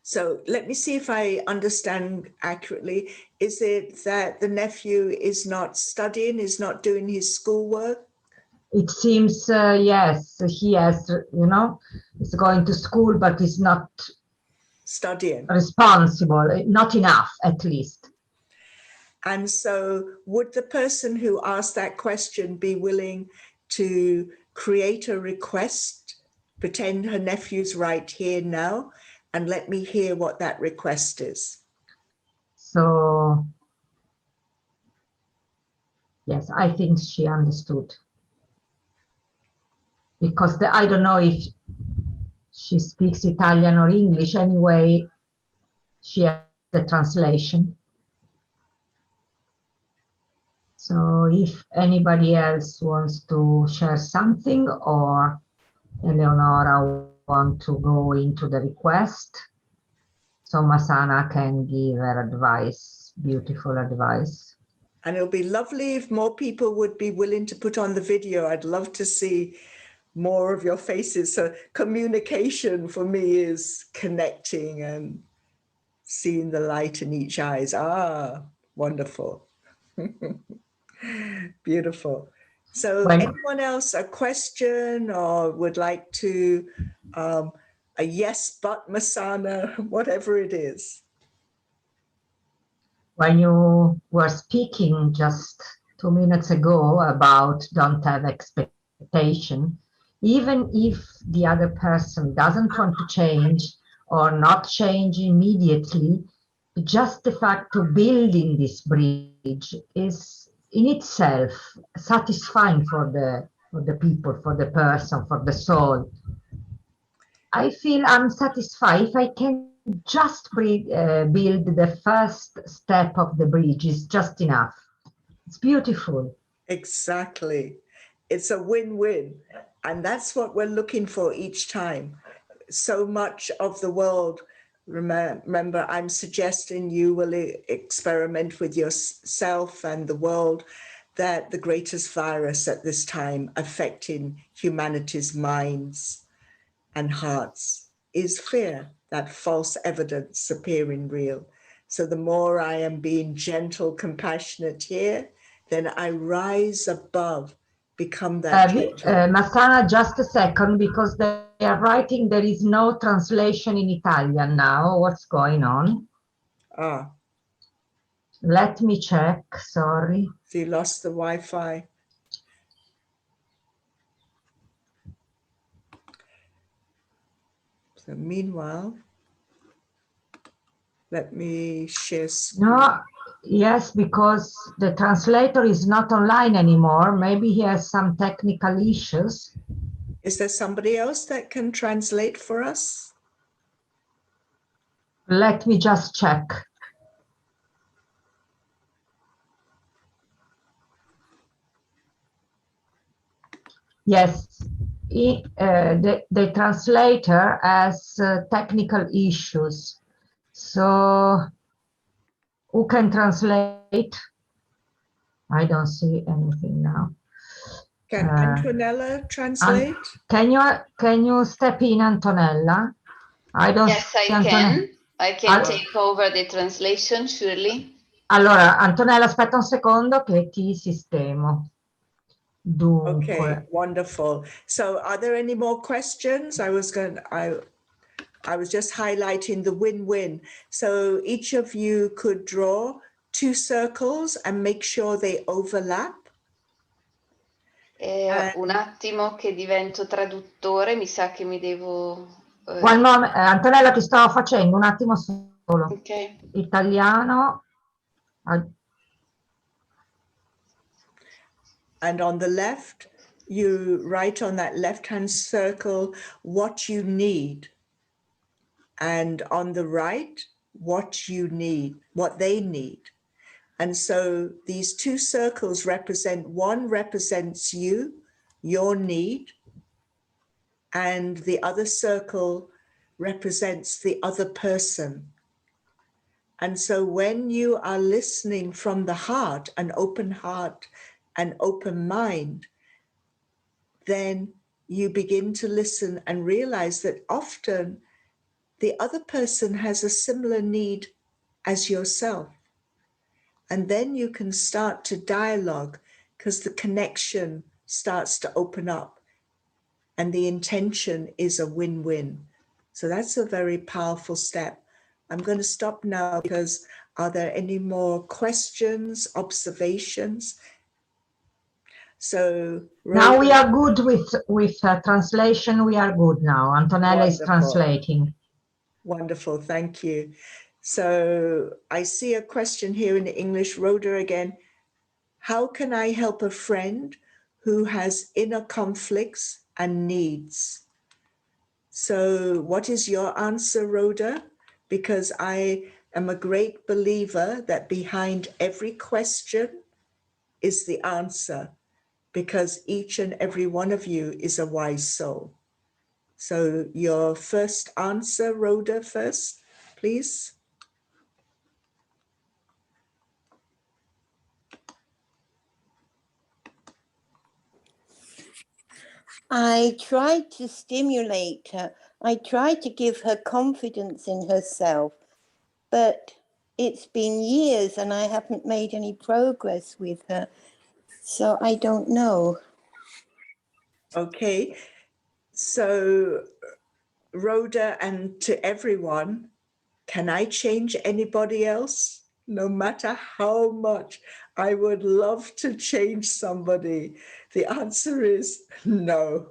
[SPEAKER 2] So let me see if I understand accurately. Is it that the nephew is not studying, is not doing his schoolwork?
[SPEAKER 1] It seems, yes, he has, is going to school, but is not
[SPEAKER 2] Studying.
[SPEAKER 1] responsible, not enough, at least.
[SPEAKER 2] And so would the person who asked that question be willing to create a request, pretend her nephew's right here now, and let me hear what that request is?
[SPEAKER 1] So, yes, I think she understood. Because I don't know if she speaks Italian or English. Anyway, she has the translation. So if anybody else wants to share something, or Eleonora want to go into the request, so Masana can give her advice, beautiful advice.
[SPEAKER 2] And it'll be lovely if more people would be willing to put on the video. I'd love to see more of your faces. So communication for me is connecting and seeing the light in each eyes. Ah, wonderful. Beautiful. So anyone else, a question or would like to a yes, but Masana, whatever it is.
[SPEAKER 1] When you were speaking just 2 minutes ago about don't have expectation, even if the other person doesn't want to change or not change immediately, just the fact of building this bridge is in itself satisfying for the people, for the person, for the soul. I feel I'm satisfied if I can just build the first step of the bridge is just enough. It's beautiful.
[SPEAKER 2] Exactly. It's a win-win. And that's what we're looking for each time. So much of the world, remember, I'm suggesting you will experiment with yourself and the world, that the greatest virus at this time affecting humanity's minds and hearts is fear, that false evidence appearing real. So the more I am being gentle, compassionate here, then I rise above, become that gentle.
[SPEAKER 1] Masana, just a second, because they are writing there is no translation in Italian now. What's going on?
[SPEAKER 2] Ah,
[SPEAKER 1] Let me check, sorry.
[SPEAKER 2] so you lost the Wi-Fi. So meanwhile, let me share screen.
[SPEAKER 1] No, yes, because the translator is not online anymore. Maybe he has some technical issues.
[SPEAKER 2] Is there somebody else that can translate for us?
[SPEAKER 1] Let me just check. Yes, the translator has technical issues. So who can translate? I don't see anything now.
[SPEAKER 2] Can Antonella translate?
[SPEAKER 1] Can you step in, Antonella? I don't
[SPEAKER 4] Yes,
[SPEAKER 1] see
[SPEAKER 4] I
[SPEAKER 1] Antonella.
[SPEAKER 4] can. I can take over the translation, surely.
[SPEAKER 1] Allora, Antonella, aspetta un secondo che ti sistemo. Dunque.
[SPEAKER 2] Okay, wonderful. So are there any more questions? I was just highlighting the win-win. So each of you could draw 2 circles and make sure they overlap.
[SPEAKER 4] Un attimo che divento traduttore, mi sa che mi devo...
[SPEAKER 1] One moment, Antonella, ti stavo facendo un attimo solo.
[SPEAKER 4] Ok.
[SPEAKER 1] Italiano.
[SPEAKER 2] And on the left, you write on that left-hand circle what you need. And on the right, what you need, what they need. And so these 2 circles represent, one represents you, your need, and the other circle represents the other person. And so when you are listening from the heart, an open heart, an open mind, then you begin to listen and realize that often the other person has a similar need as yourself. And then you can start to dialogue because the connection starts to open up and the intention is a win-win. So that's a very powerful step. I'm going to stop now because are there any more questions, observations? So
[SPEAKER 1] now we are good with translation. We are good now. Antonella is translating.
[SPEAKER 2] Wonderful, thank you. So I see a question here in English. Rhoda again. How can I help a friend who has inner conflicts and needs? So what is your answer, Rhoda? Because I am a great believer that behind every question is the answer, because each and every one of you is a wise soul. So your first answer, Rhoda, first, please.
[SPEAKER 5] I tried to stimulate her. I tried to give her confidence in herself, but it's been years and I haven't made any progress with her. So I don't know.
[SPEAKER 2] Okay, so Rhoda, and to everyone, can I change anybody else? No matter how much I would love to change somebody, the answer is no.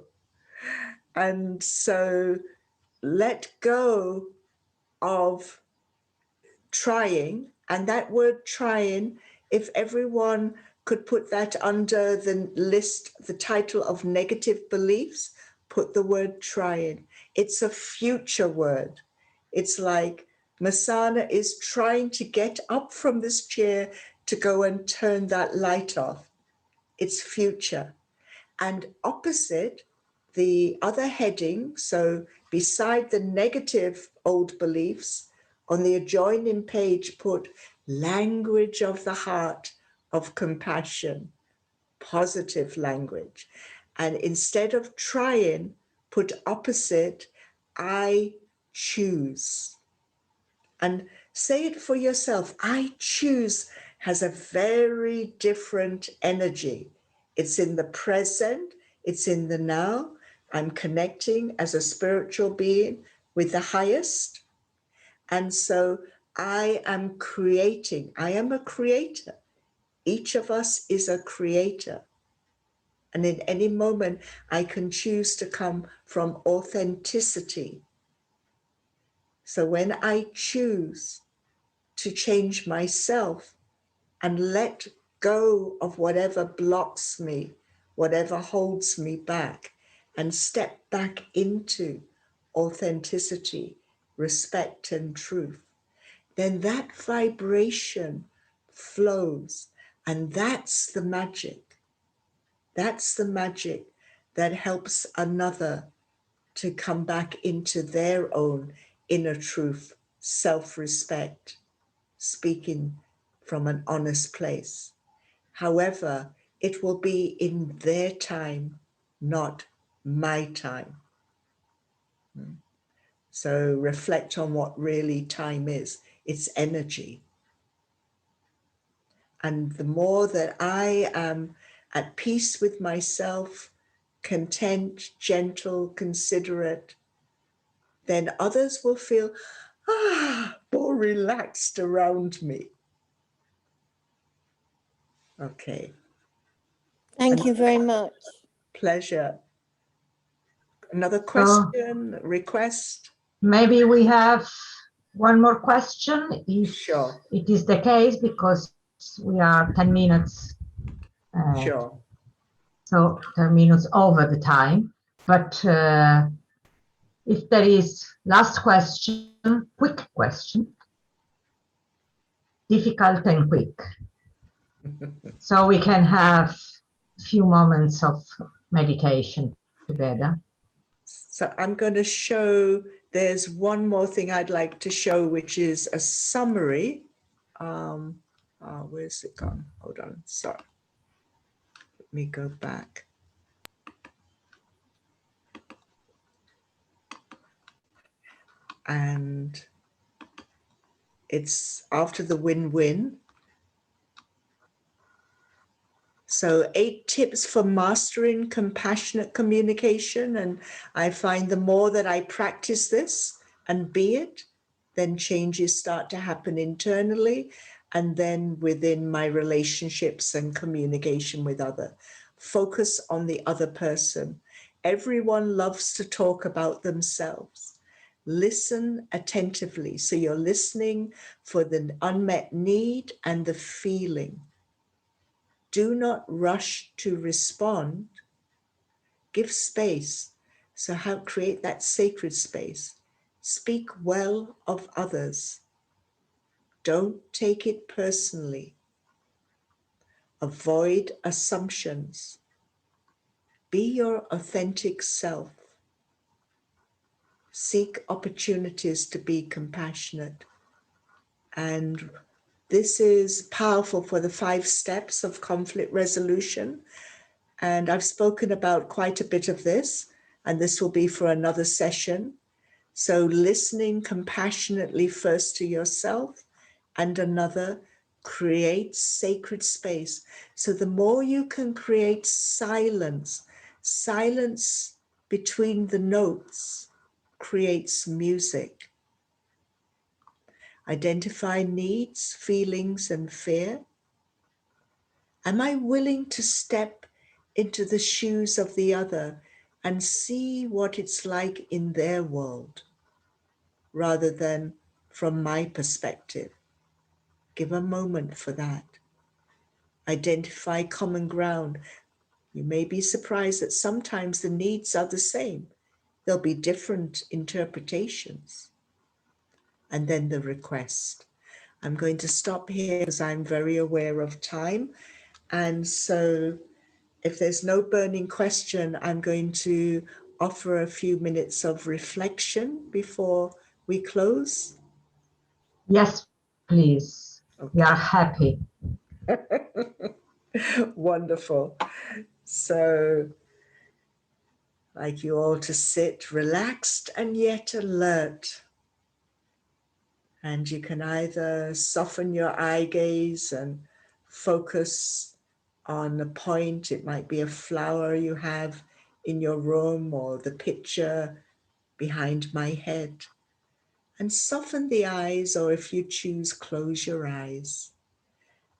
[SPEAKER 2] And so let go of trying, and that word trying, if everyone could put that under the list, the title of negative beliefs, put the word trying. It's a future word. It's like Masana is trying to get up from this chair to go and turn that light off. It's future. And opposite, the other heading, so beside the negative old beliefs, on the adjoining page, put language of the heart of compassion, positive language. And instead of trying, put opposite, I choose. And say it for yourself. I choose has a very different energy. It's in the present, it's in the now. I'm connecting as a spiritual being with the highest. And so I am creating. I am a creator. Each of us is a creator. And in any moment, I can choose to come from authenticity. So when I choose to change myself and let go of whatever blocks me, whatever holds me back, and step back into authenticity, respect, and truth, then that vibration flows. And that's the magic. That's the magic that helps another to come back into their own inner truth, self-respect, speaking from an honest place. However, it will be in their time, not my time. So reflect on what really time is. It's energy. And the more that I am at peace with myself, content, gentle, considerate, then others will feel more relaxed around me. Okay.
[SPEAKER 5] Thank you very much.
[SPEAKER 2] Pleasure. Another question, request?
[SPEAKER 1] Maybe we have one more question, if
[SPEAKER 2] Sure.
[SPEAKER 1] it is the case, because we are 10 minutes.
[SPEAKER 2] Sure.
[SPEAKER 1] So 10 minutes over the time. But if there is last question, quick question, difficult and quick. So we can have a few moments of meditation together.
[SPEAKER 2] So I'm going to show, there's one more thing I'd like to show, which is a summary. Where's it gone? Hold on, sorry. Let me go back. And it's after the win-win. So 8 tips for mastering compassionate communication. And I find the more that I practice this and be it, then changes start to happen internally and then within my relationships and communication with others. Focus on the other person. Everyone loves to talk about themselves. Listen attentively. So you're listening for the unmet need and the feeling. Do not rush to respond. Give space. So how create that sacred space. Speak well of others. Don't take it personally. Avoid assumptions. Be your authentic self. Seek opportunities to be compassionate. And this is powerful for the 5 steps of conflict resolution. And I've spoken about quite a bit of this, and this will be for another session. So listening compassionately first to yourself and another creates sacred space. So the more you can create silence, silence between the notes, creates music. Identify needs, feelings, and fear. Am I willing to step into the shoes of the other and see what it's like in their world, rather than from my perspective? Give a moment for that. Identify common ground. You may be surprised that sometimes the needs are the same. There'll be different interpretations. And then the request. I'm going to stop here because I'm very aware of time. And so if there's no burning question, I'm going to offer a few minutes of reflection before we close.
[SPEAKER 1] Yes, please. We
[SPEAKER 2] Okay.
[SPEAKER 1] are happy.
[SPEAKER 2] Wonderful. So I'd like you all to sit relaxed and yet alert. And you can either soften your eye gaze and focus on a point. It might be a flower you have in your room or the picture behind my head. And soften the eyes, or if you choose, close your eyes.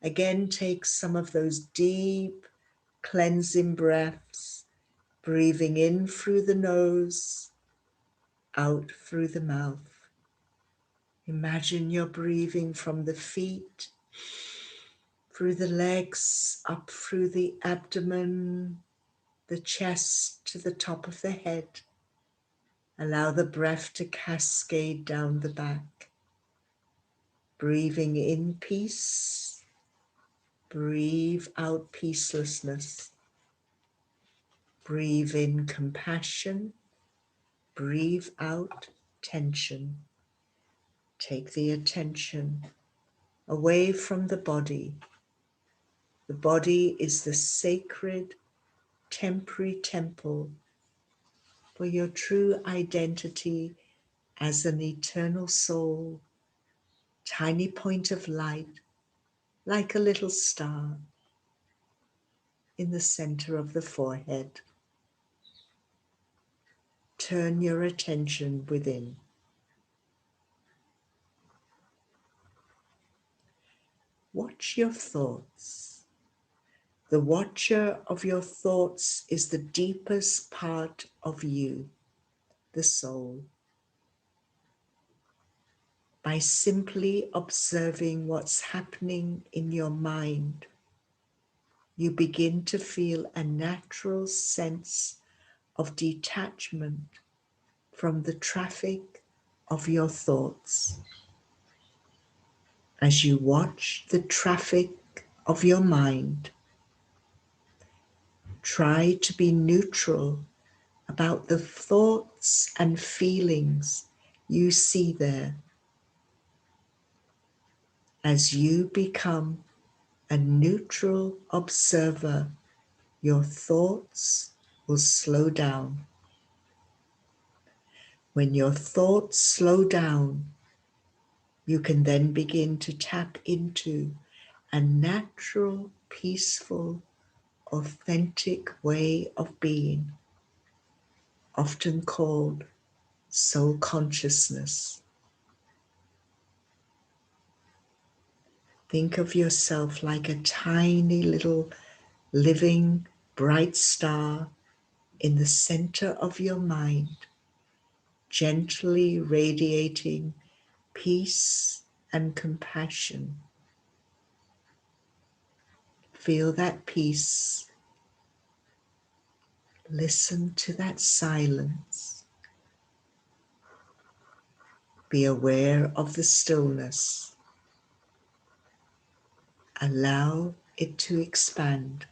[SPEAKER 2] Again, take some of those deep cleansing breaths, breathing in through the nose, out through the mouth. Imagine you're breathing from the feet, through the legs, up through the abdomen, the chest to the top of the head. Allow the breath to cascade down the back. Breathing in peace, breathe out peacelessness. Breathe in compassion, breathe out tension. Take the attention away from the body. The body is the sacred, temporary temple for your true identity as an eternal soul, tiny point of light, like a little star in the center of the forehead. Turn your attention within. Watch your thoughts. The watcher of your thoughts is the deepest part of you, the soul. By simply observing what's happening in your mind, you begin to feel a natural sense of detachment from the traffic of your thoughts. As you watch the traffic of your mind, try to be neutral about the thoughts and feelings you see there. As you become a neutral observer, your thoughts will slow down. When your thoughts slow down, you can then begin to tap into a natural, peaceful, authentic way of being, often called soul consciousness. Think of yourself like a tiny little living bright star in the center of your mind, gently radiating peace and compassion. Feel that peace. Listen to that silence. Be aware of the stillness. Allow it to expand.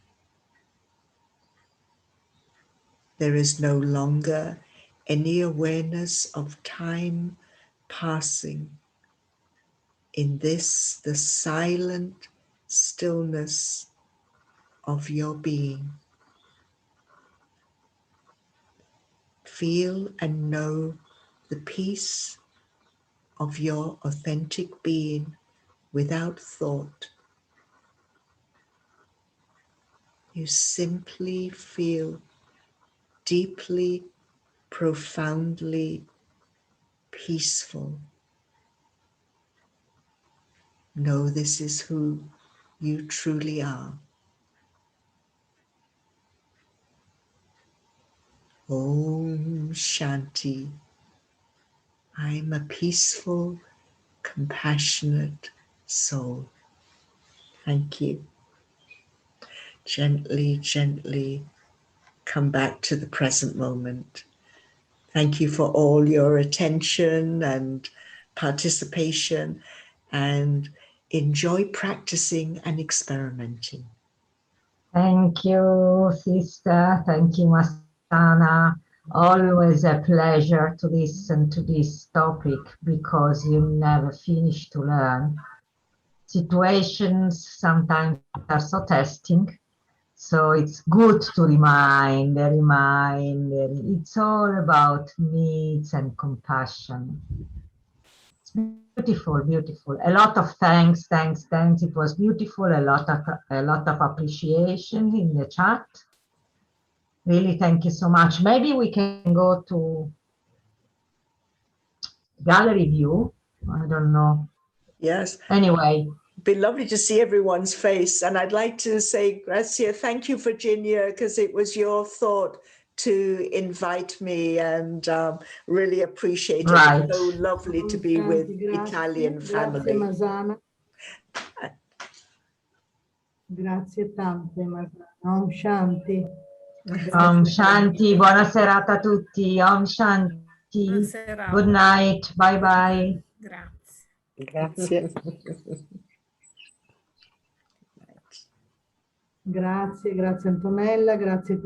[SPEAKER 2] There is no longer any awareness of time passing. In this, the silent stillness of your being. Feel and know the peace of your authentic being without thought. You simply feel deeply, profoundly peaceful. Know this is who you truly are. Om Shanti. I'm a peaceful, compassionate soul. Thank you. Gently, gently come back to the present moment. Thank you for all your attention and participation, and enjoy practicing and experimenting.
[SPEAKER 1] Thank you, sister. Thank you, Masana. Always a pleasure to listen to this topic because you never finish to learn. Situations sometimes are so testing, so it's good to remind. It's all about needs and compassion. It's beautiful, beautiful. A lot of thanks. It was beautiful. A lot of appreciation in the chat. Really, thank you so much. Maybe we can go to gallery view. I don't know.
[SPEAKER 2] Yes.
[SPEAKER 1] Anyway.
[SPEAKER 2] It'd be lovely to see everyone's face. And I'd like to say, Grazia, thank you, Virginia, because it was your thought to invite me, and really appreciate it.
[SPEAKER 1] Right.
[SPEAKER 2] It's so lovely to be with Italian family.
[SPEAKER 6] Grazie Masana. Grazie tante Masana. Om Shanti.
[SPEAKER 1] Om Shanti. Buona serata a tutti. Om Shanti.
[SPEAKER 3] Buonasera.
[SPEAKER 1] Good night. Bye bye.
[SPEAKER 3] Grazie.
[SPEAKER 2] Grazie.
[SPEAKER 6] Grazie Antonella, grazie